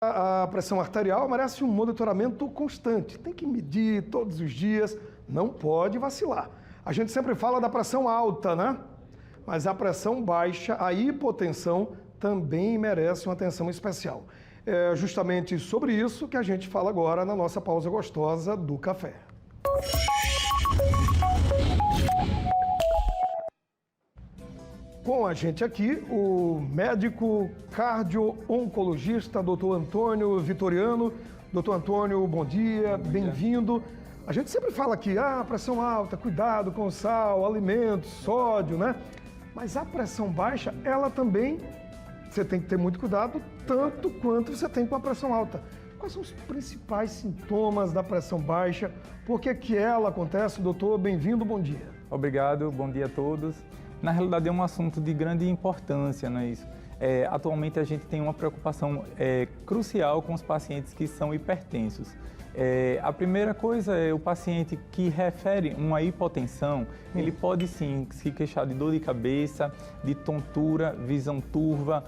A pressão arterial merece um monitoramento constante, tem que medir todos os dias, não pode vacilar. A gente sempre fala da pressão alta, né? Mas a pressão baixa, a hipotensão, também merece uma atenção especial. É justamente sobre isso que a gente fala agora na nossa pausa gostosa do café. Com a gente aqui, o médico cardio-oncologista, Dr. Antônio Vitoriano. Dr. Antônio, bom dia, bem-vindo. A gente sempre fala aqui, pressão alta, cuidado com o sal, alimentos, sódio, né? Mas a pressão baixa, ela também, você tem que ter muito cuidado, tanto quanto você tem com a pressão alta. Quais são os principais sintomas da pressão baixa? Por que ela acontece? Doutor, bem-vindo, bom dia. Obrigado, bom dia a todos. Na realidade é um assunto de grande importância, não é isso? Atualmente a gente tem uma preocupação crucial com os pacientes que são hipertensos. A primeira coisa é o paciente que refere uma hipotensão, ele pode sim se queixar de dor de cabeça, de tontura, visão turva,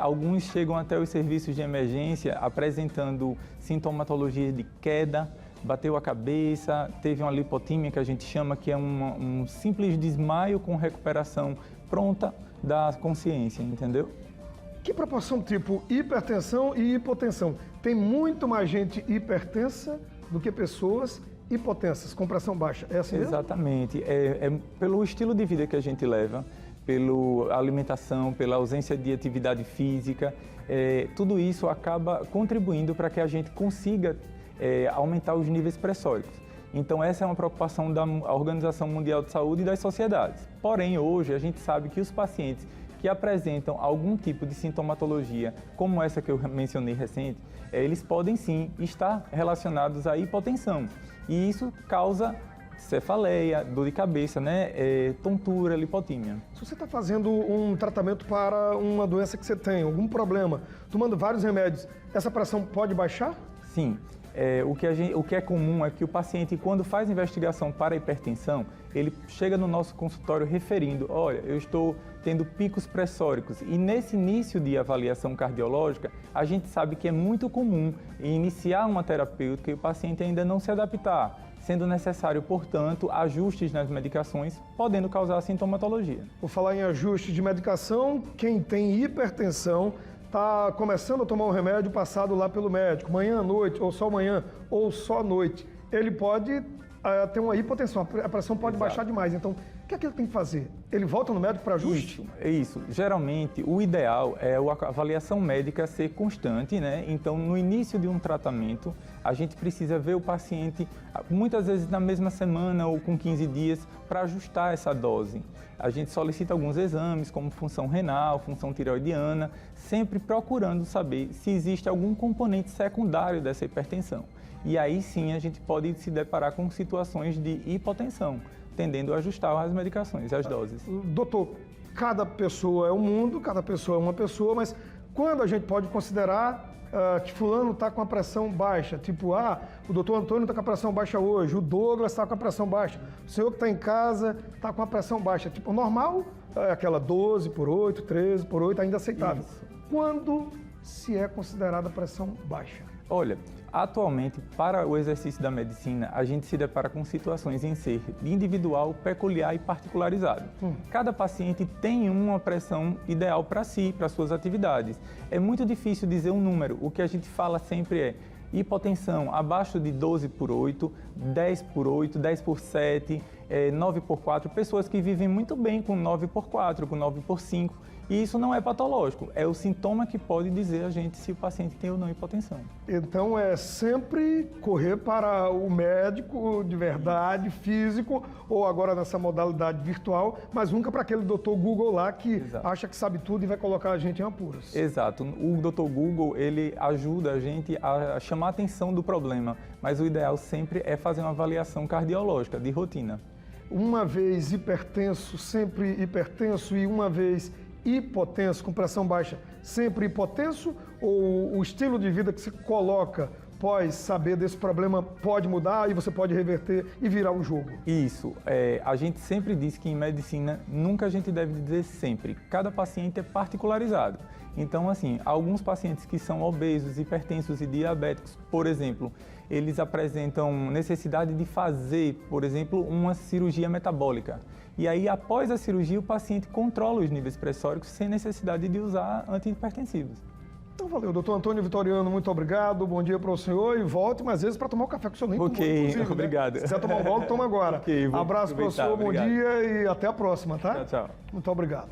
alguns chegam até os serviços de emergência apresentando sintomatologia de queda, bateu a cabeça, teve uma lipotímia que a gente chama, que é um simples desmaio com recuperação pronta da consciência, entendeu? Que proporção tipo hipertensão e hipotensão? Tem muito mais gente hipertensa do que pessoas hipotensas, com pressão baixa, é assim mesmo? Exatamente, pelo estilo de vida que a gente leva, pela alimentação, pela ausência de atividade física, tudo isso acaba contribuindo para que a gente consiga aumentar os níveis pressóricos. Então essa é uma preocupação da Organização Mundial de Saúde e das sociedades. Porém, hoje a gente sabe que os pacientes que apresentam algum tipo de sintomatologia, como essa que eu mencionei recente, eles podem sim estar relacionados à hipotensão. E isso causa cefaleia, dor de cabeça, né? Tontura, lipotímia. Se você está fazendo um tratamento para uma doença que você tem, algum problema, tomando vários remédios, essa pressão pode baixar? Sim. O que é comum é que o paciente, quando faz investigação para hipertensão, ele chega no nosso consultório referindo, olha, eu estou tendo picos pressóricos. E nesse início de avaliação cardiológica, a gente sabe que é muito comum iniciar uma terapêutica e o paciente ainda não se adaptar, sendo necessário, portanto, ajustes nas medicações, podendo causar sintomatologia. Por falar em ajustes de medicação, quem tem hipertensão está começando a tomar um remédio passado lá pelo médico, manhã, noite, ou só manhã, ou só noite, ele pode ter uma hipotensão, a pressão pode baixar demais. Então, o que é que ele tem que fazer? Ele volta no médico para ajuste? Isso. Geralmente, o ideal é a avaliação médica ser constante, né? Então, no início de um tratamento, a gente precisa ver o paciente, muitas vezes na mesma semana ou com 15 dias, para ajustar essa dose. A gente solicita alguns exames, como função renal, função tireoidiana, sempre procurando saber se existe algum componente secundário dessa hipertensão. E aí sim a gente pode se deparar com situações de hipotensão, tendendo a ajustar as medicações, as doses. Doutor, cada pessoa é um mundo, cada pessoa é uma pessoa, mas quando a gente pode considerar que fulano está com a pressão baixa, tipo, o doutor Antônio está com a pressão baixa hoje, o Douglas está com a pressão baixa, o senhor que está em casa está com a pressão baixa, tipo, normal é aquela 12 por 8, 13 por 8, ainda aceitável. Isso. Quando se é considerada pressão baixa? Olha, atualmente, para o exercício da medicina, a gente se depara com situações em ser individual, peculiar e particularizado. Cada paciente tem uma pressão ideal para si, para suas atividades. É muito difícil dizer um número. O que a gente fala sempre é hipotensão abaixo de 12 por 8, 10 por 8, 10 por 7, 9 por 4. Pessoas que vivem muito bem com 9 por 4, com 9 por 5. E isso não é patológico, é o sintoma que pode dizer a gente se o paciente tem ou não hipotensão. Então é sempre correr para o médico de verdade, físico, ou agora nessa modalidade virtual, mas nunca para aquele doutor Google lá que acha que sabe tudo e vai colocar a gente em apuros. Exato. O doutor Google, ele ajuda a gente a chamar a atenção do problema, mas o ideal sempre é fazer uma avaliação cardiológica de rotina. Uma vez hipertenso, sempre hipertenso, e uma vez hipotenso, com pressão baixa, sempre hipotenso? Ou o estilo de vida que se coloca pós saber desse problema pode mudar e você pode reverter e virar o jogo? Isso. A gente sempre diz que em medicina, nunca a gente deve dizer sempre. Cada paciente é particularizado. Então, assim, alguns pacientes que são obesos, hipertensos e diabéticos, por exemplo, eles apresentam necessidade de fazer, por exemplo, uma cirurgia metabólica. E aí, após a cirurgia, o paciente controla os níveis pressóricos sem necessidade de usar antihipertensivos. Então valeu, doutor Antônio Vitoriano, muito obrigado, bom dia para o senhor e volte mais vezes para tomar o café que o senhor nem tomou, inclusive, obrigado. Né? Se quiser tomar um gole, toma agora. Vou Abraço para o senhor, bom dia e até a próxima, tá? Tchau, tchau. Muito obrigado.